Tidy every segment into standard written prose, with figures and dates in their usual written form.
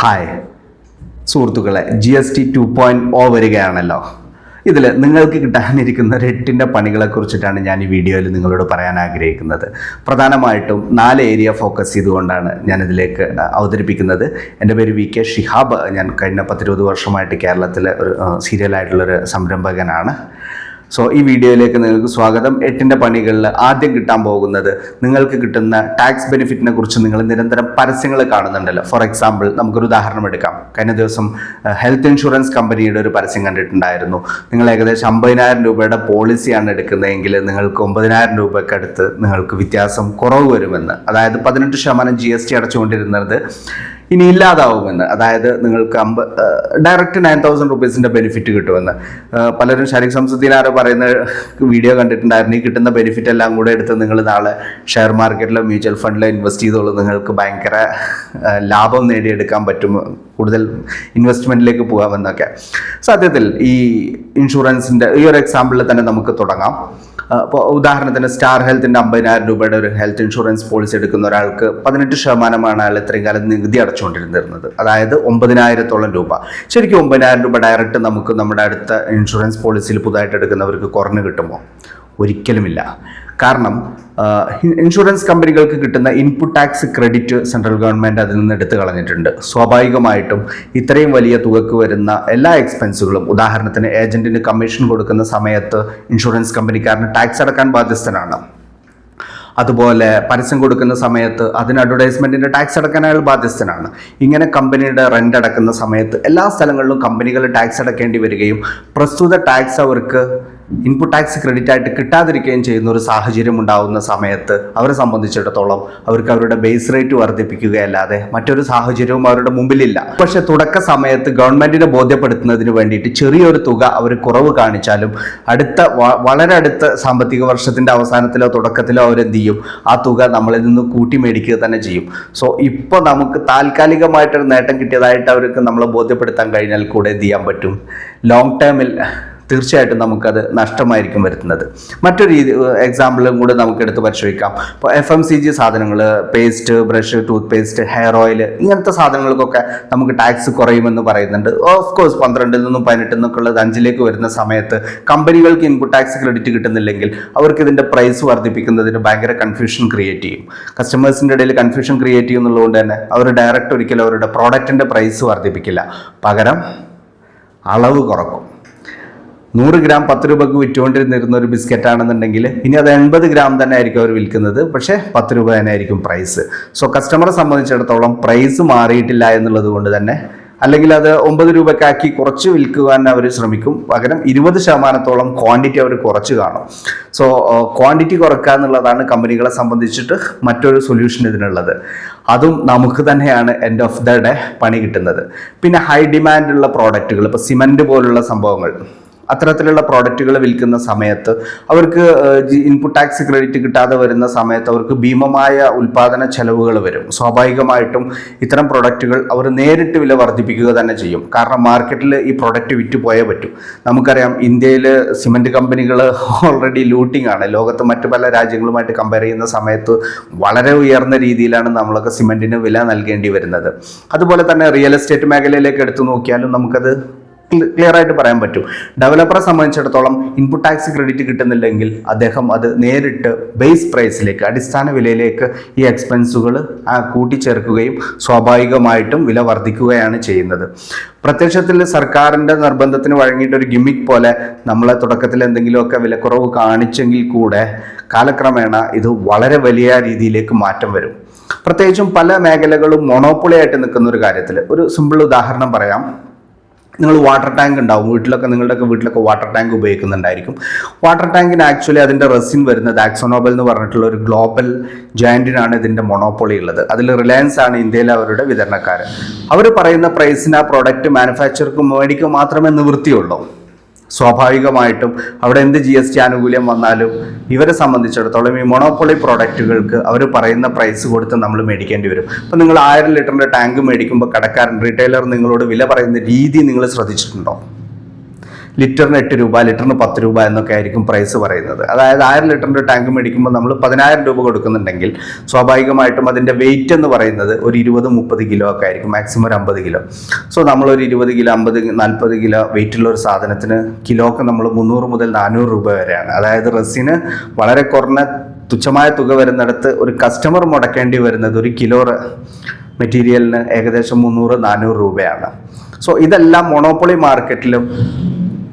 Hi സുഹൃത്തുക്കളെ, GST 2.0 വരികയാണല്ലോ. ഇതിൽ നിങ്ങൾക്ക് കിട്ടാനിരിക്കുന്ന ഒരു 8ൻ്റെ പണികളെക്കുറിച്ചിട്ടാണ് ഞാൻ ഈ വീഡിയോയിൽ നിങ്ങളോട് പറയാൻ ആഗ്രഹിക്കുന്നത്. പ്രധാനമായിട്ടും 4 ഏരിയ ഫോക്കസ് ചെയ്തുകൊണ്ടാണ് ഞാനിതിലേക്ക് അവതരിപ്പിക്കുന്നത്. എൻ്റെ പേര് VK ഷിഹാബ്. ഞാൻ കഴിഞ്ഞ 10-20 വർഷമായിട്ട് കേരളത്തിലെ ഒരു സീരിയലായിട്ടുള്ളൊരു സംരംഭകനാണ്. സോ ഈ വീഡിയോയിലേക്ക് നിങ്ങൾക്ക് സ്വാഗതം. 8ൻ്റെ പണികളിൽ ആദ്യം കിട്ടാൻ പോകുന്നത് നിങ്ങൾക്ക് കിട്ടുന്ന ടാക്സ് ബെനിഫിറ്റിനെ കുറിച്ച് നിങ്ങൾ നിരന്തരം പരസ്യങ്ങൾ കാണുന്നുണ്ടല്ലോ. ഫോർ എക്സാമ്പിൾ, നമുക്കൊരു ഉദാഹരണം എടുക്കാം. കഴിഞ്ഞ ദിവസം ഹെൽത്ത് ഇൻഷുറൻസ് കമ്പനിയുടെ ഒരു പരസ്യം കണ്ടിട്ടുണ്ടായിരുന്നു. നിങ്ങൾ ഏകദേശം 50,000 രൂപയുടെ പോളിസിയാണ് എടുക്കുന്നതെങ്കിൽ നിങ്ങൾക്ക് 9,000 രൂപയ്ക്ക് അടുത്ത് നിങ്ങൾക്ക് വ്യത്യാസം കുറവ് വരുമെന്ന്. അതായത് 18% GST അടച്ചുകൊണ്ടിരുന്നത് ഇനി ഇല്ലാതാവുമെന്ന്. അതായത് നിങ്ങൾക്ക് ഡയറക്റ്റ് 9,000 റുപ്പീസിൻ്റെ ബെനിഫിറ്റ് കിട്ടുമെന്ന്. പലരും ഷരീഖ് സംസുദ്ദീനാറ് പറയുന്ന വീഡിയോ കണ്ടിട്ടുണ്ടായിരുന്നു. ഈ കിട്ടുന്ന ബെനിഫിറ്റ് എല്ലാം കൂടെ എടുത്ത് നിങ്ങൾ നാളെ ഷെയർ മാർക്കറ്റിലോ മ്യൂച്വൽ ഫണ്ടിലോ ഇൻവെസ്റ്റ് ചെയ്തോളൂ, നിങ്ങൾക്ക് ഭയങ്കര ലാഭം നേടിയെടുക്കാൻ പറ്റും, കൂടുതൽ ഇൻവെസ്റ്റ്മെൻറ്റിലേക്ക് പോകാമെന്നൊക്കെ. സത്യത്തിൽ ഈ ഇൻഷുറൻസിൻ്റെ ഈ ഒരു എക്സാമ്പിളിൽ തന്നെ നമുക്ക് തുടങ്ങാം. അപ്പോൾ ഉദാഹരണത്തിന് സ്റ്റാർ ഹെൽത്തിൻ്റെ 50,000 രൂപയുടെ ഒരു ഹെൽത്ത് ഇൻഷുറൻസ് പോളിസി എടുക്കുന്ന ഒരാൾക്ക് 18% അയാൾ ഇത്രയും കാലം നികുതി അടച്ചുകൊണ്ടിരുന്നിരുന്നത്. അതായത് 9,000 രൂപ. ശരിക്കും 9,000 രൂപ ഡയറക്റ്റ് നമുക്ക് നമ്മുടെ അടുത്ത ഇൻഷുറൻസ് പോളിസിയിൽ പുതുതായിട്ട് എടുക്കുന്നവർക്ക് കുറഞ്ഞ് കിട്ടുമോ? ഒരിക്കലുമില്ല. കാരണം ഇൻഷുറൻസ് കമ്പനികൾക്ക് കിട്ടുന്ന input tax credit central government അതിൽ നിന്ന് എടുത്തു കളഞ്ഞിട്ടുണ്ട്. സ്വാഭാവികമായിട്ടും ഇത്രയും വലിയ തുകക്ക് വരുന്ന എല്ലാ എക്സ്പെൻസുകളും, ഉദാഹരണത്തിന് ഏജന്റിന് കമ്മീഷൻ കൊടുക്കുന്ന സമയത്ത് ഇൻഷുറൻസ് കമ്പനിക്കാരന് ടാക്സ് അടക്കാൻ ബാധ്യസ്ഥനാണ്. അതുപോലെ പരസ്യം കൊടുക്കുന്ന സമയത്ത് അതിന് അഡ്വർടൈസ്മെൻറ്റിൻ്റെ ടാക്സ് അടക്കാൻ അയാൾ ബാധ്യസ്ഥനാണ്. ഇങ്ങനെ കമ്പനിയുടെ റെൻ്റ് അടക്കുന്ന സമയത്ത് എല്ലാ സ്ഥലങ്ങളിലും കമ്പനികൾ ടാക്സ് അടക്കേണ്ടി വരികയും പ്രസ്തുത ടാക്സ് അവർക്ക് ഇൻപുട്ട് ടാക്സ് ക്രെഡിറ്റ് ആയിട്ട് കിട്ടാതിരിക്കുകയും ചെയ്യുന്ന ഒരു സാഹചര്യം ഉണ്ടാകുന്ന സമയത്ത് അവരെ സംബന്ധിച്ചിടത്തോളം അവർക്ക് അവരുടെ ബേസ് റേറ്റ് വർദ്ധിപ്പിക്കുകയല്ലാതെ മറ്റൊരു സാഹചര്യവും അവരുടെ മുമ്പിലില്ല. പക്ഷേ തുടക്ക സമയത്ത് ഗവൺമെൻറ്റിനെ ബോധ്യപ്പെടുത്തുന്നതിന് വേണ്ടിയിട്ട് ചെറിയൊരു തുക അവർ കുറവ് കാണിച്ചാലും വളരെ അടുത്ത സാമ്പത്തിക വർഷത്തിൻ്റെ അവസാനത്തിലോ തുടക്കത്തിലോ അവരെന്ത് ചെയ്യും? ആ തുക നമ്മളിൽ നിന്ന് കൂട്ടി മേടിക്കുക തന്നെ ചെയ്യും. സോ ഇപ്പോൾ നമുക്ക് താൽക്കാലികമായിട്ടൊരു നേട്ടം കിട്ടിയതായിട്ട് അവർക്ക് നമ്മളെ ബോധ്യപ്പെടുത്താൻ കഴിഞ്ഞാൽ കൂടെ എന്ത് ചെയ്യാൻ പറ്റും? ലോങ് ടേമിൽ തീർച്ചയായിട്ടും നമുക്കത് നഷ്ടമായിരിക്കും വരുത്തുന്നത്. മറ്റൊരു എക്സാമ്പിളും കൂടെ നമുക്ക് എടുത്ത് പരിശോധിക്കാം. ഇപ്പോൾ FMCG സാധനങ്ങൾ, paste, brush, tooth paste, hair oil, ഇങ്ങനത്തെ സാധനങ്ങൾക്കൊക്കെ നമുക്ക് ടാക്സ് കുറയുമെന്ന് പറയുന്നുണ്ട്. ഓഫ് കോഴ്സ് 12 നിന്നും 18 നിന്നൊക്കെ ഉള്ളത് 5 വരുന്ന സമയത്ത് കമ്പനികൾക്ക് ഇൻപുട്ട് ടാക്സ് ക്രെഡിറ്റ് കിട്ടുന്നില്ലെങ്കിൽ അവർക്ക് ഇതിൻ്റെ പ്രൈസ് വർദ്ധിപ്പിക്കുന്നതിന് ഭയങ്കര കൺഫ്യൂഷൻ ക്രിയേറ്റ് ചെയ്യും. കസ്റ്റമേഴ്സിൻ്റെ ഇടയിൽ കൺഫ്യൂഷൻ ക്രിയേറ്റ് ചെയ്യുന്നുള്ളതുകൊണ്ട് തന്നെ അവർ ഡയറക്റ്റ് ഒരിക്കലും അവരുടെ പ്രോഡക്റ്റിൻ്റെ പ്രൈസ് വർദ്ധിപ്പിക്കില്ല, പകരം അളവ് കുറക്കും. 100 ഗ്രാം 10 രൂപയ്ക്ക് വിറ്റുകൊണ്ടിരുന്നിരുന്ന ഒരു ബിസ്ക്കറ്റ് ആണെന്നുണ്ടെങ്കിൽ ഇനി അത് 80 ഗ്രാം തന്നെ ആയിരിക്കും അവർ വിൽക്കുന്നത്, പക്ഷേ 10 രൂപ തന്നെ ആയിരിക്കും പ്രൈസ്. സോ കസ്റ്റമറെ സംബന്ധിച്ചിടത്തോളം പ്രൈസ് മാറിയിട്ടില്ല എന്നുള്ളത് കൊണ്ട് തന്നെ, അല്ലെങ്കിൽ അത് 9 രൂപയ്ക്കാക്കി കുറച്ച് വിൽക്കുവാൻ അവർ ശ്രമിക്കും, പകരം 20% ക്വാണ്ടിറ്റി അവർ കുറച്ച് കാണും. സോ ക്വാണ്ടിറ്റി കുറക്കുക എന്നുള്ളതാണ് കമ്പനികളെ സംബന്ധിച്ചിട്ട് മറ്റൊരു സൊല്യൂഷൻ ഇതിനുള്ളത്. അതും നമുക്ക് തന്നെയാണ് എൻഡ് ഓഫ് ദ ഡേ പണി കിട്ടുന്നത്. പിന്നെ ഹൈ ഡിമാൻഡുള്ള പ്രോഡക്റ്റുകൾ, ഇപ്പോൾ സിമൻറ്റ് പോലുള്ള സംഭവങ്ങൾ, അത്തരത്തിലുള്ള പ്രോഡക്റ്റുകൾ വിൽക്കുന്ന സമയത്ത് അവർക്ക് ഇൻപുട്ട് ടാക്സ് ക്രെഡിറ്റ് കിട്ടാതെ വരുന്ന സമയത്ത് അവർക്ക് ഭീമമായ ഉൽപ്പാദന ചെലവുകൾ വരും. സ്വാഭാവികമായിട്ടും ഇത്തരം പ്രൊഡക്റ്റുകൾ അവർ നേരിട്ട് വില വർദ്ധിപ്പിക്കുക തന്നെ ചെയ്യും. കാരണം മാർക്കറ്റിൽ ഈ പ്രൊഡക്റ്റ് വിറ്റ് പോയേ പറ്റൂ. നമുക്കറിയാം, ഇന്ത്യയിൽ സിമൻറ്റ് കമ്പനികൾ ഓൾറെഡി ലൂട്ടിംഗ് ആണ്. ലോകത്ത് മറ്റു പല രാജ്യങ്ങളുമായിട്ട് കമ്പയർ ചെയ്യുന്ന സമയത്ത് വളരെ ഉയർന്ന രീതിയിലാണ് നമ്മളൊക്കെ സിമൻറ്റിന് വില നൽകേണ്ടി വരുന്നത്. അതുപോലെ തന്നെ റിയൽ എസ്റ്റേറ്റ് മേഖലയിലേക്ക് എടുത്തു നോക്കിയാലും നമുക്കത് ക്ലിയർ ആയിട്ട് പറയാൻ പറ്റും. ഡെവലപ്പറെ സംബന്ധിച്ചിടത്തോളം ഇൻപുട്ട് ടാക്സ് ക്രെഡിറ്റ് കിട്ടുന്നില്ലെങ്കിൽ അദ്ദേഹം അത് നേരിട്ട് ബേസ് പ്രൈസിലേക്ക്, അടിസ്ഥാന വിലയിലേക്ക് ഈ എക്സ്പെൻസുകൾ കൂട്ടിച്ചേർക്കുകയും സ്വാഭാവികമായിട്ടും വില വർദ്ധിക്കുകയാണ് ചെയ്യുന്നത്. പ്രത്യക്ഷത്തിൽ സർക്കാരിൻ്റെ നിർബന്ധത്തിന് വഴങ്ങിയിട്ടൊരു ഗിമ്മിക്ക് പോലെ നമ്മളെ തുടക്കത്തിൽ എന്തെങ്കിലുമൊക്കെ വിലക്കുറവ് കാണിച്ചെങ്കിൽ കൂടെ കാലക്രമേണ ഇത് വളരെ വലിയ രീതിയിലേക്ക് മാറ്റം വരും. പ്രത്യേകിച്ചും പല മേഖലകളും മൊണോപ്പൊളി ആയിട്ട് നിൽക്കുന്ന ഒരു കാര്യത്തിൽ ഒരു സിമ്പിൾ ഉദാഹരണം പറയാം. നിങ്ങൾ വാട്ടർ ടാങ്ക് ഉണ്ടാവും നിങ്ങളുടെയൊക്കെ വീട്ടിലൊക്കെ വാട്ടർ ടാങ്ക് ഉപയോഗിക്കുന്നുണ്ടായിരിക്കും. വാട്ടർ ടാങ്കിന് ആക്ച്വലി അതിൻ്റെ റെസിൻ വരുന്നത് ആക്സോനോബൽ എന്ന് പറഞ്ഞിട്ടുള്ള ഒരു ഗ്ലോബൽ ജയൻറ്റിനാണ് ഇതിൻ്റെ മൊണോപ്പൊളി ഉള്ളത്. അതിൽ റിലയൻസ് ആണ് ഇന്ത്യയിലെ അവരുടെ വിതരണക്കാരൻ. അവർ പറയുന്ന പ്രൈസിന് ആ പ്രോഡക്റ്റ് മാനുഫാക്ചർക്ക് മേടിക്കുക മാത്രമേ നിവൃത്തിയുള്ളൂ. സ്വാഭാവികമായിട്ടും അവിടെ എന്ത് GST ആനുകൂല്യം വന്നാലും ഇവരെ സംബന്ധിച്ചിടത്തോളം ഈ മൊണോപ്പൊളി പ്രോഡക്റ്റുകൾക്ക് അവർ പറയുന്ന പ്രൈസ് കൊടുത്ത് നമ്മൾ മേടിക്കേണ്ടി വരും. അപ്പോൾ നിങ്ങൾ 1000 ലിറ്ററിൻ്റെ ടാങ്ക് മേടിക്കുമ്പോൾ കടക്കാരൻ, റീറ്റെയിലർ നിങ്ങളോട് വില പറയുന്ന രീതി നിങ്ങൾ ശ്രദ്ധിച്ചിട്ടുണ്ടോ? ലിറ്ററിന് 8 രൂപ, ലിറ്ററിന് 10 രൂപ എന്നൊക്കെ ആയിരിക്കും പ്രൈസ് പറയുന്നത്. അതായത് 1000 ലിറ്ററിൻ്റെ ടാങ്ക് മേടിക്കുമ്പോൾ നമ്മൾ 10,000 രൂപ കൊടുക്കുന്നുണ്ടെങ്കിൽ സ്വാഭാവികമായിട്ടും അതിൻ്റെ വെയിറ്റ് എന്ന് പറയുന്നത് ഒരു 20-30 കിലോ ഒക്കെ ആയിരിക്കും, മാക്സിമം ഒരു 50 കിലോ. സോ നമ്മളൊരു 20 കിലോ, 50-40 കിലോ വെയിറ്റുള്ള ഒരു സാധനത്തിന് കിലോക്ക് നമ്മൾ 300 മുതൽ 400 രൂപ വരെയാണ്. അതായത് റെസിന് വളരെ കുറഞ്ഞ തുച്ഛമായ തുക വരുന്നിടത്ത് ഒരു കസ്റ്റമർ മുടക്കേണ്ടി വരുന്നത് ഒരു കിലോ മെറ്റീരിയലിന് ഏകദേശം 300-400 രൂപയാണ്. സോ ഇതെല്ലാം മൊണോപ്പൊളി മാർക്കറ്റിലും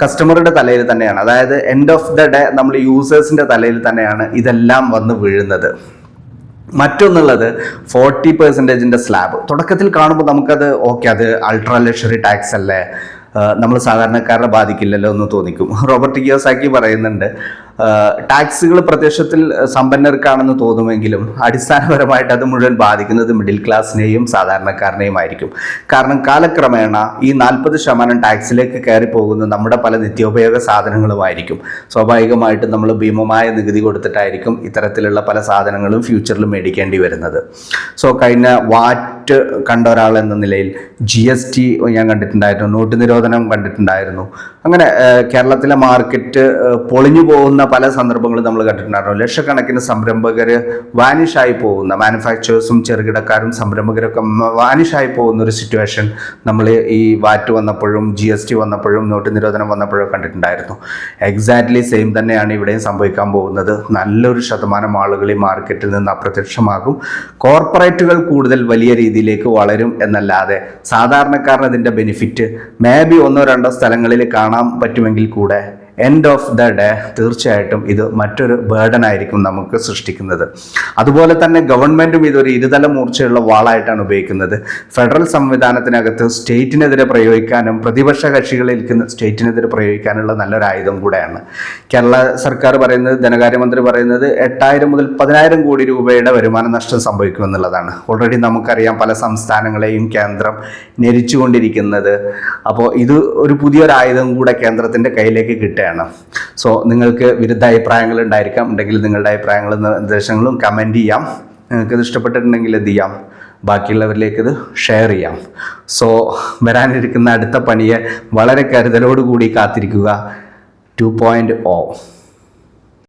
കസ്റ്റമറുടെ തലയിൽ തന്നെയാണ്. അതായത് എൻഡ് ഓഫ് ദ ഡേ നമ്മൾ യൂസേഴ്സിൻ്റെ തലയിൽ തന്നെയാണ് ഇതെല്ലാം വന്ന് വീഴുന്നത്. മറ്റൊന്നുള്ളത് 40% സ്ലാബ്. തുടക്കത്തിൽ കാണുമ്പോൾ നമുക്കത് ഓക്കെ, അത് അൾട്രാ ലക്ഷറി ടാക്സ് അല്ലേ, നമ്മൾ സാധാരണക്കാരനെ ബാധിക്കില്ലല്ലോ എന്ന് തോന്നിക്കും. റോബർട്ട് കിയോസാക്കി പറയുന്നുണ്ട്, ടാക്സുകൾ പ്രത്യക്ഷത്തിൽ സമ്പന്നർക്കാണെന്ന് തോന്നുമെങ്കിലും അടിസ്ഥാനപരമായിട്ട് അത് മുഴുവൻ ബാധിക്കുന്നത് മിഡിൽ ക്ലാസ്സിനെയും സാധാരണക്കാരനെയും ആയിരിക്കും. കാരണം കാലക്രമേണ ഈ 40% ടാക്സിലേക്ക് കയറി പോകുന്നത് നമ്മുടെ പല നിത്യോപയോഗ സാധനങ്ങളുമായിരിക്കും. സ്വാഭാവികമായിട്ടും നമ്മൾ ഭീമമായ നികുതി കൊടുത്തിട്ടായിരിക്കും ഇത്തരത്തിലുള്ള പല സാധനങ്ങളും ഫ്യൂച്ചറിൽ മേടിക്കേണ്ടി വരുന്നത്. സോ കഴിഞ്ഞ വാറ്റ് കണ്ട ഒരാൾ എന്ന നിലയിൽ GST ഞാൻ കണ്ടിട്ടുണ്ടായിരുന്നു, നോട്ട് നിരോധനം കണ്ടിട്ടുണ്ടായിരുന്നു. അങ്ങനെ കേരളത്തിലെ മാർക്കറ്റ് പൊളിഞ്ഞു പോകുന്ന പല സന്ദർഭങ്ങളും നമ്മൾ കണ്ടിട്ടുണ്ടായിരുന്നു. ലക്ഷക്കണക്കിന് സംരംഭകർ വാനിഷായി പോകുന്ന, മാനുഫാക്ചേഴ്സും ചെറുകിടക്കാരും സംരംഭകരൊക്കെ വാനിഷായി പോകുന്ന ഒരു സിറ്റുവേഷൻ നമ്മൾ ഈ വാറ്റ് വന്നപ്പോഴും GST വന്നപ്പോഴും നോട്ട് നിരോധനം വന്നപ്പോഴും കണ്ടിട്ടുണ്ടായിരുന്നു. എക്സാക്ട്ലി സെയിം തന്നെയാണ് ഇവിടെയും സംഭവിക്കാൻ പോകുന്നത്. നല്ലൊരു ശതമാനം ആളുകൾ ഈ മാർക്കറ്റിൽ നിന്ന് അപ്രത്യക്ഷമാകും. കോർപ്പറേറ്റുകൾ കൂടുതൽ വലിയ രീതിയിലേക്ക് വളരും എന്നല്ലാതെ സാധാരണക്കാരന് ഇതിൻ്റെ ബെനിഫിറ്റ് മേ ബി 1-2 സ്ഥലങ്ങളിൽ കാണാൻ പറ്റുമെങ്കിൽ കൂടെ എൻഡ് ഓഫ് ദ ഡേ തീർച്ചയായിട്ടും ഇത് മറ്റൊരു ബേർഡൻ ആയിരിക്കും നമുക്ക് സൃഷ്ടിക്കുന്നത്. അതുപോലെ തന്നെ ഗവൺമെൻറ്റും ഇതൊരു ഇരുതല മൂർച്ചയുള്ള വാളായിട്ടാണ് ഉപയോഗിക്കുന്നത്. ഫെഡറൽ സംവിധാനത്തിനകത്ത് സ്റ്റേറ്റിനെതിരെ പ്രയോഗിക്കാനും പ്രതിപക്ഷ കക്ഷികളിരിക്കുന്ന സ്റ്റേറ്റിനെതിരെ പ്രയോഗിക്കാനുള്ള നല്ലൊരു ആയുധം കൂടെയാണ്. കേരള സർക്കാർ പറയുന്നത്, ധനകാര്യമന്ത്രി പറയുന്നത് 8,000 മുതൽ 10,000 കോടി രൂപയുടെ വരുമാന നഷ്ടം സംഭവിക്കുമെന്നുള്ളതാണ്. ഓൾറെഡി നമുക്കറിയാം പല സംസ്ഥാനങ്ങളെയും കേന്ദ്രം ഞെരിച്ചുകൊണ്ടിരിക്കുന്നത്. അപ്പോൾ ഇത് ഒരു പുതിയൊരു ആയുധം കൂടെ കേന്ദ്രത്തിൻ്റെ കയ്യിലേക്ക് കിട്ടുക. സോ നിങ്ങൾക്ക് വിരുദ്ധ അഭിപ്രായങ്ങൾ ഉണ്ടായിരിക്കാം, ഉണ്ടെങ്കിൽ നിങ്ങളുടെ അഭിപ്രായങ്ങളും നിർദ്ദേശങ്ങളും കമൻറ്റ് ചെയ്യാം. നിങ്ങൾക്ക് ഇത് ഇഷ്ടപ്പെട്ടിട്ടുണ്ടെങ്കിൽ എന്ത് ചെയ്യാം, ബാക്കിയുള്ളവരിലേക്ക് ഇത് ഷെയർ ചെയ്യാം. സോ വരാനിരിക്കുന്ന അടുത്ത പണിയെ വളരെ കരുതലോടുകൂടി കാത്തിരിക്കുക. 2.0